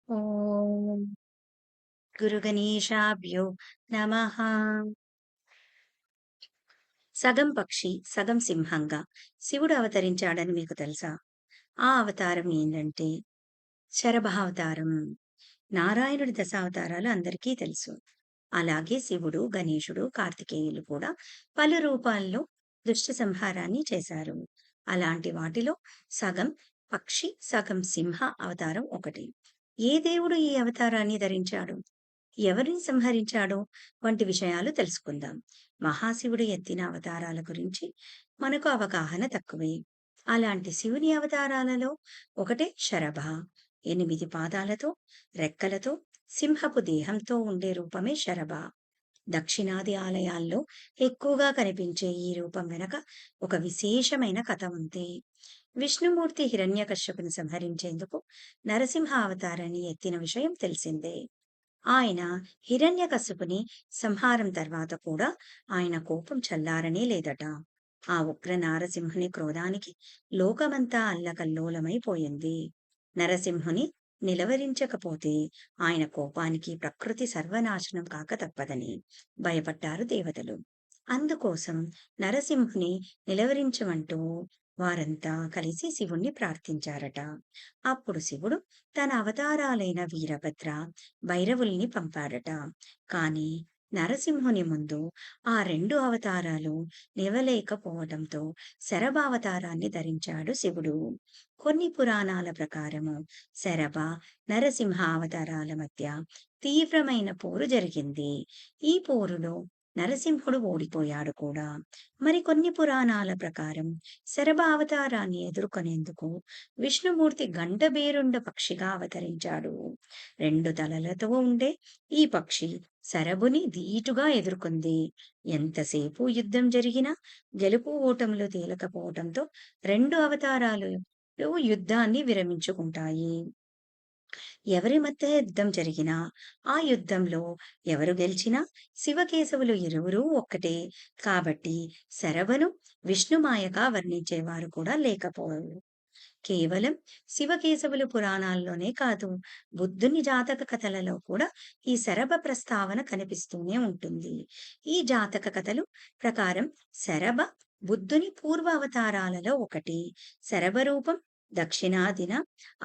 ఓం గురుగణేశాభ్యో నమః. సగం పక్షి, సగం సింహంగా శివుడు అవతరించాడని మీకు తెలుసా? ఆ అవతారం ఏంటంటే శరభావతారం. నారాయణుడి దశావతారాలు అందరికీ తెలుసు. అలాగే శివుడు, గణేశుడు, కార్తికేయులు కూడా పలు రూపాల్లో దుష్ట సంహారాన్ని చేశారు. అలాంటి వాటిలో సగం పక్షి, సగం సింహ అవతారం ఒకటి. ఏ దేవుడు ఈ అవతారాన్ని ధరించాడు? ఎవరిని సంహరించాడో వంటి విషయాలు తెలుసుకుందాం. మహాశివుడు ఎత్తిన అవతారాల గురించి మనకు అవగాహన తక్కువే. అలాంటి శివుని అవతారాలలో ఒకటే శరభ. 8 పాదాలతో, రెక్కలతో, సింహపు దేహంతో ఉండే రూపమే శరభ. దక్షిణాది ఆలయాల్లో ఎక్కువగా కనిపించే ఈ రూపం వెనక ఒక విశేషమైన కథ ఉంది. విష్ణుమూర్తి హిరణ్యకశ్యపుని సంహరించేందుకు నరసింహ అవతారాన్ని ఎత్తిన విషయం తెలిసిందే. ఆయన హిరణ్యకశిపుని సంహారం తర్వాత కూడా ఆయన కోపం చల్లారనే లేదట. ఆ ఉగ్ర నారసింహుని క్రోధానికి లోకమంతా అల్లకల్లోలమైపోయింది. నరసింహుని నిలవరించకపోతే ఆయన కోపానికి ప్రకృతి సర్వనాశనం కాక తప్పదని భయపడ్డారు దేవతలు. అందుకోసం నరసింహుని నిలవరించమంటూ వారంతా కలిసి శివుణ్ణి ప్రార్థించారట. అప్పుడు శివుడు తన అవతారాలైన వీరభద్ర, భైరవుల్ని పంపాడట. కాని నరసింహుని ముందు ఆ 2 అవతారాలు నివలేకపోవటంతో శరభావతారాన్ని ధరించాడు శివుడు. కొన్ని పురాణాల ప్రకారము శరభ, నరసింహ అవతారాల మధ్య తీవ్రమైన పోరు జరిగింది. ఈ పోరులో నరసింహుడు ఓడిపోయాడు కూడా. మరికొన్ని పురాణాల ప్రకారం శరభ అవతారాన్ని ఎదుర్కొనేందుకు విష్ణుమూర్తి గండబేరుండ పక్షిగా అవతరించాడు. 2 తలలతో ఉండే ఈ పక్షి శరభుని ధీటుగా ఎదుర్కొంది. ఎంతసేపు యుద్ధం జరిగినా గెలుపు ఓటములు తేలకపోవటంతో 2 అవతారాలు యుద్ధాన్ని విరమించుకుంటాయి. ఎవరి మధ్య యుద్ధం జరిగినా, ఆ యుద్ధంలో ఎవరు గెలిచినా శివకేశవులు ఇరువురూ ఒక్కటే. కాబట్టి శరభను విష్ణుమాయగా వర్ణించేవారు కూడా లేకపోరు. కేవలం శివకేశవులు పురాణాల్లోనే కాదు, బుద్ధుని జాతక కథలలో కూడా ఈ శరభ ప్రస్తావన కనిపిస్తూనే ఉంటుంది. ఈ జాతక కథలు ప్రకారం శరభ బుద్ధుని పూర్వ అవతారాలలో ఒకటి. శరభ రూపం దక్షిణాదిన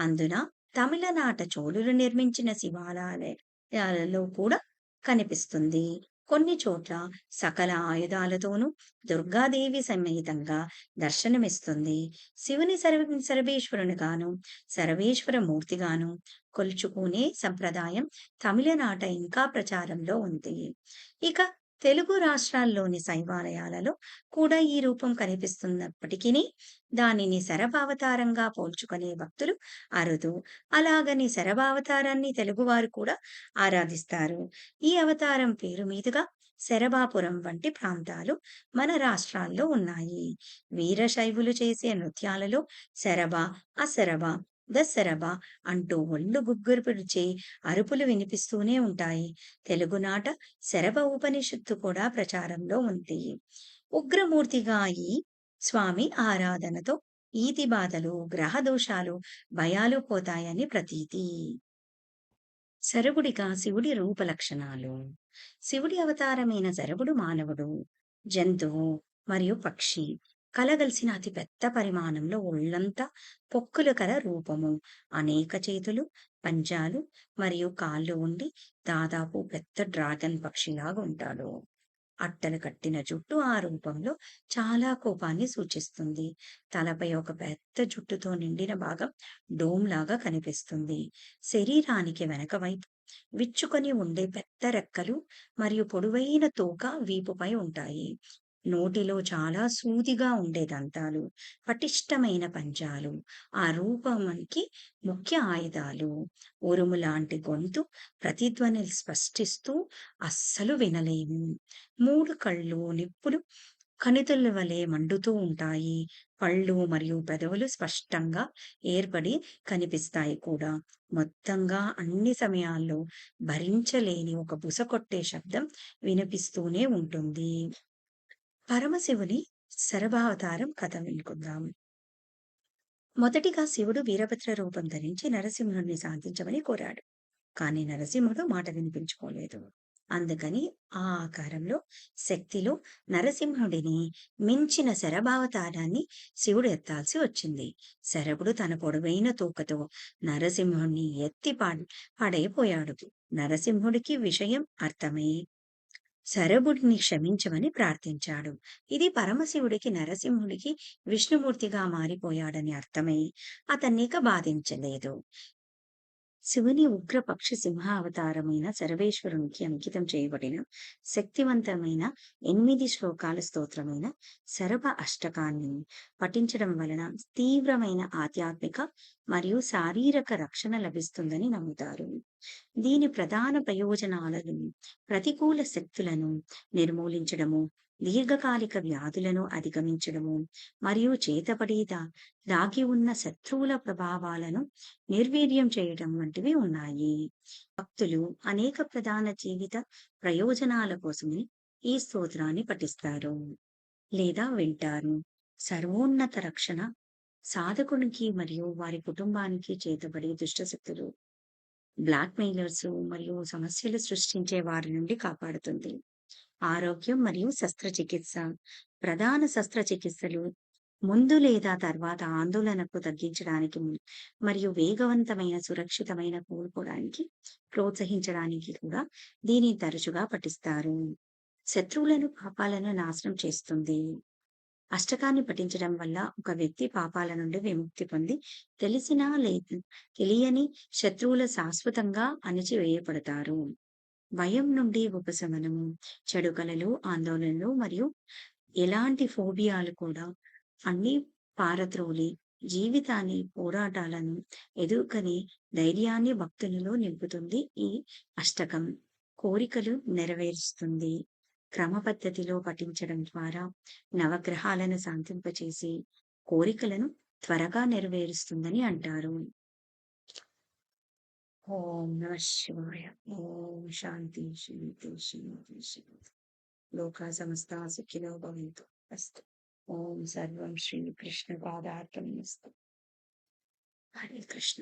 అందున తమిళనాట చోళులు నిర్మించిన శివాలయాలలో కూడా కనిపిస్తుంది. కొన్ని చోట్ల సకల ఆయుధాలతోనూ దుర్గాదేవి సమేతంగా దర్శనమిస్తుంది. శివుని సర్వేశ్వరునిగాను, సర్వేశ్వర మూర్తిగాను కొలుచుకునే సంప్రదాయం తమిళనాట ఇంకా ప్రచారంలో ఉంది. ఇక తెలుగు రాష్ట్రాల్లోని శైవాలయాలలో కూడా ఈ రూపం కనిపిస్తున్నప్పటికీ దానిని శరభావతారంగా పోల్చుకునే భక్తులు అరుదు. అలాగని శరభావతారాన్ని తెలుగువారు కూడా ఆరాధిస్తారు. ఈ అవతారం పేరు మీదుగా శరభాపురం వంటి ప్రాంతాలు మన రాష్ట్రాల్లో ఉన్నాయి. వీరశైవులు చేసే నృత్యాలలో శరభ, అశరభ, దశరభ అంటూ ఒళ్ళు గుగ్గురుపిడిచే అరుపులు వినిపిస్తూనే ఉంటాయి. తెలుగునాట శరభ ఉపనిషత్తు కూడా ప్రచారంలో ఉంది. ఉగ్రమూర్తిగా ఈ స్వామి ఆరాధనతో ఈతి బాధలు, గ్రహ దోషాలు, భయాలు పోతాయని ప్రతీతి. శరభుడిగా శివుడి రూప లక్షణాలు. శివుడి అవతారమైన శరభుడు మానవుడు, జంతువు మరియు పక్షి కలగలిసిన అతి పెద్ద పరిమాణంలో ఒళ్ళంతా పొక్కులు కల రూపము. అనేక చేతులు, పంజాలు మరియు కాళ్ళు ఉండి దాదాపు పెద్ద డ్రాగన్ పక్షిలాగా ఉంటాడు. అట్టలు కట్టిన జుట్టు ఆ రూపంలో చాలా కోపాన్ని సూచిస్తుంది. తలపై ఒక పెద్ద జుట్టుతో నిండిన భాగం డోమ్ లాగా కనిపిస్తుంది. శరీరానికి వెనక వైపు విచ్చుకొని ఉండే పెద్ద రెక్కలు మరియు పొడవైన తోక వీపుపై ఉంటాయి. నోటిలో చాలా సూదిగా ఉండే దంతాలు, పటిష్టమైన పంజాలు ఆ రూపానికి ముఖ్య ఆయుధాలు. ఉరుము లాంటి గొంతు ప్రతిధ్వని స్పష్టిస్తూ అస్సలు వినలేము. 3 కళ్ళు నిప్పులు కణితుల వలె మండుతూ ఉంటాయి. పళ్ళు మరియు పెదవులు స్పష్టంగా ఏర్పడి కనిపిస్తాయి కూడా. మొత్తంగా అన్ని సమయాల్లో భరించలేని ఒక బుసకొట్టే శబ్దం వినిపిస్తూనే ఉంటుంది. పరమశివుని శరభావతారం కథ వినుకుందాం. మొదటిగా శివుడు వీరభద్ర రూపం ధరించి నరసింహుణ్ణి శాంతించమని కోరాడు. కానీ నరసింహుడు మాట వినిపించుకోలేదు. అందుకని ఆ ఆకారంలో, శక్తిలో నరసింహుడిని మించిన శరభావతారాన్ని శివుడు ఎత్తాల్సి వచ్చింది. శరభుడు తన పొడవైన తోకతో నరసింహుణ్ణి ఎత్తి పడైపోయాడు. నరసింహుడికి విషయం అర్థమై శరభుడిని క్షమించమని ప్రార్థించాడు. ఇది పరమశివుడికి నరసింహుడికి విష్ణుమూర్తిగా మారిపోయాడని అర్థమై అతన్నిక బాధించలేదు. శివుని ఉగ్ర పక్షి సింహావతారమైన సర్వేశ్వరునికి అంకితం చేయబడిన శక్తివంతమైన 8 శ్లోకాల స్తోత్రమైన శరభ అష్టకాన్ని పఠించడం వలన తీవ్రమైన ఆధ్యాత్మిక మరియు శారీరక రక్షణ లభిస్తుందని నమ్ముతారు. దీని ప్రధాన ప్రయోజనాలను ప్రతికూల శక్తులను నిర్మూలించడము, దీర్ఘకాలిక వ్యాధులను అధిగమించడము మరియు చేతబడి దాగి ఉన్న శత్రువుల ప్రభావాలను నిర్వీర్యం చేయడం వంటివి ఉన్నాయి. భక్తులు అనేక ప్రధాన జీవిత ప్రయోజనాల కోసమని ఈ స్తోత్రాన్ని పఠిస్తారు లేదా వింటారు. సర్వోన్నత రక్షణ సాధకునికి మరియు వారి కుటుంబానికి చేతబడి దుష్టశక్తులు, బ్లాక్ మెయిలర్స్ మరియు సమస్యలు సృష్టించే వారి నుండి కాపాడుతుంది. ఆరోగ్యం మరియు శస్త్రచికిత్స. ప్రధాన శస్త్రచికిత్సలు ముందు లేదా తర్వాత ఆందోళనకు తగ్గించడానికి మరియు వేగవంతమైన సురక్షితమైన కోలుకోవడానికి ప్రోత్సహించడానికి కూడా దీన్ని తరచుగా పఠిస్తారు. శత్రువులను పాపాలను నాశనం చేస్తుంది. అష్టకాన్ని పఠించడం వల్ల ఒక వ్యక్తి పాపాల నుండి విముక్తి పొంది తెలిసినా లేదు తెలియని శత్రువులు శాశ్వతంగా అణిచివేయబడతారు. భయం నుండి ఉపశమనము, చెడు కలలు, ఆందోళనలు మరియు ఎలాంటి ఫోబియాలు కూడా అన్ని పారద్రోలి జీవితాన్ని పోరాటాలను ఎదుర్కొని ధైర్యాన్ని భక్తులలో నింపుతుంది. ఈ అష్టకం కోరికలు నెరవేరుస్తుంది. క్రమ పద్ధతిలో పఠించడం ద్వారా నవగ్రహాలను శాంతింపచేసి కోరికలను త్వరగా నెరవేరుస్తుందని అంటారు. ఓం నమ శివాయ. ఓం శాంతి శాంతి శాంతి శాంతి. లోకా సమస్తా సుఖినో భవంతు. అస్తు. ఓం సర్వం శ్రీ కృష్ణ పాదార్పణమస్తు. హరే కృష్ణ.